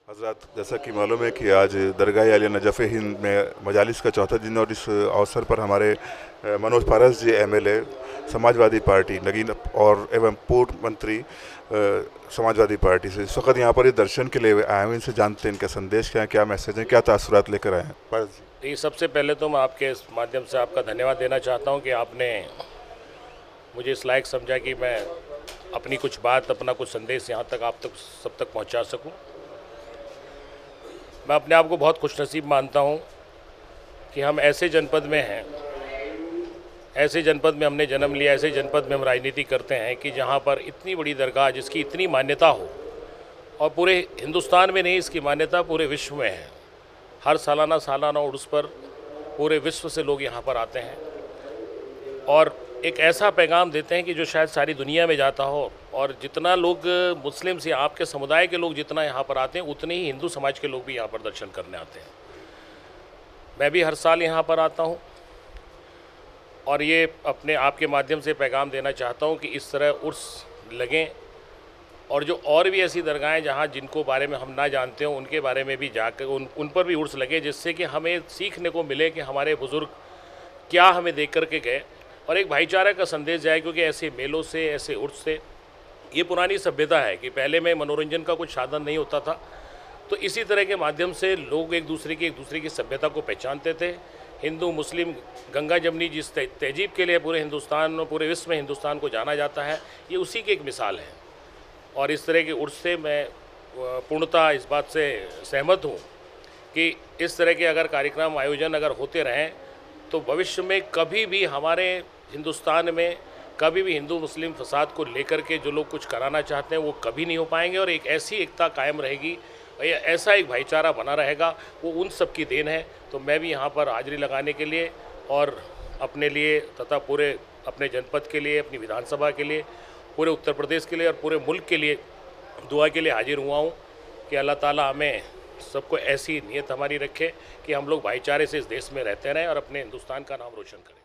हज़रात, जैसा कि मालूम है कि आज दरगाह आलिया नजफ़ हिंद में मजालिस का चौथा दिन और इस अवसर पर हमारे मनोज पारस जी एमएलए समाजवादी पार्टी नगीन और एवं पूर्व मंत्री समाजवादी पार्टी से इस वक्त यहाँ पर ये दर्शन के लिए आए हुए, इनसे जानते हैं इनका संदेश क्या है, क्या मैसेज है, क्या तासुरात लेकर आए हैं। पारस जी। सबसे पहले तो मैं आपके इस माध्यम से आपका धन्यवाद देना चाहता हूँ कि आपने मुझे इस लायक समझा कि मैं अपनी कुछ बात, अपना कुछ संदेश यहाँ तक आप तक सब तक पहुँचा सकूँ। मैं अपने आप को बहुत खुशनसीब मानता हूँ कि हम ऐसे जनपद में हैं, ऐसे जनपद में हमने जन्म लिया, ऐसे जनपद में हम राजनीति करते हैं कि जहाँ पर इतनी बड़ी दरगाह जिसकी इतनी मान्यता हो, और पूरे हिंदुस्तान में नहीं, इसकी मान्यता पूरे विश्व में है। हर सालाना उर्स पर पूरे विश्व से लोग यहाँ पर आते हैं और एक ऐसा पैगाम देते हैं कि जो शायद सारी दुनिया में जाता हो। और जितना लोग मुस्लिम से आपके समुदाय के लोग जितना यहाँ पर आते हैं, उतने ही हिंदू समाज के लोग भी यहाँ पर दर्शन करने आते हैं। मैं भी हर साल यहाँ पर आता हूँ और ये अपने आपके माध्यम से पैगाम देना चाहता हूँ कि इस तरह उर्स लगें और जो और भी ऐसी दरगाहें जहाँ जिनको बारे में हम ना जानते हो, उनके बारे में भी जाकर उन पर भी उर्स लगे, जिससे कि हमें सीखने को मिले कि हमारे बुज़ुर्ग क्या हमें देख कर के गए और एक भाईचारे का संदेश जाए। क्योंकि ऐसे मेलों से, ऐसे उर्स से, ये पुरानी सभ्यता है कि पहले में मनोरंजन का कुछ साधन नहीं होता था, तो इसी तरह के माध्यम से लोग एक दूसरे की सभ्यता को पहचानते थे। हिंदू मुस्लिम, गंगा जमनी जिस तहजीब के लिए पूरे हिंदुस्तान और पूरे विश्व में हिंदुस्तान को जाना जाता है, ये उसी की एक मिसाल है। और इस तरह के उर्स से मैं पूर्णतः इस बात से सहमत हूँ कि इस तरह के अगर कार्यक्रम आयोजन अगर होते रहें तो भविष्य में कभी भी हमारे हिंदुस्तान में कभी भी हिंदू मुस्लिम फसाद को लेकर के जो लोग कुछ कराना चाहते हैं वो कभी नहीं हो पाएंगे और एक ऐसी एकता कायम रहेगी, ऐसा एक भाईचारा बना रहेगा, वो उन सब की देन है। तो मैं भी यहाँ पर हाजिरी लगाने के लिए और अपने लिए तथा पूरे अपने जनपद के लिए, अपनी विधानसभा के लिए, पूरे उत्तर प्रदेश के लिए और पूरे मुल्क के लिए दुआ के लिए हाजिर हुआ हूँ कि अल्लाह ताला हमें सबको ऐसी नीयत हमारी रखे कि हम लोग भाईचारे से इस देश में रहते रहें और अपने हिंदुस्तान का नाम रोशन करें।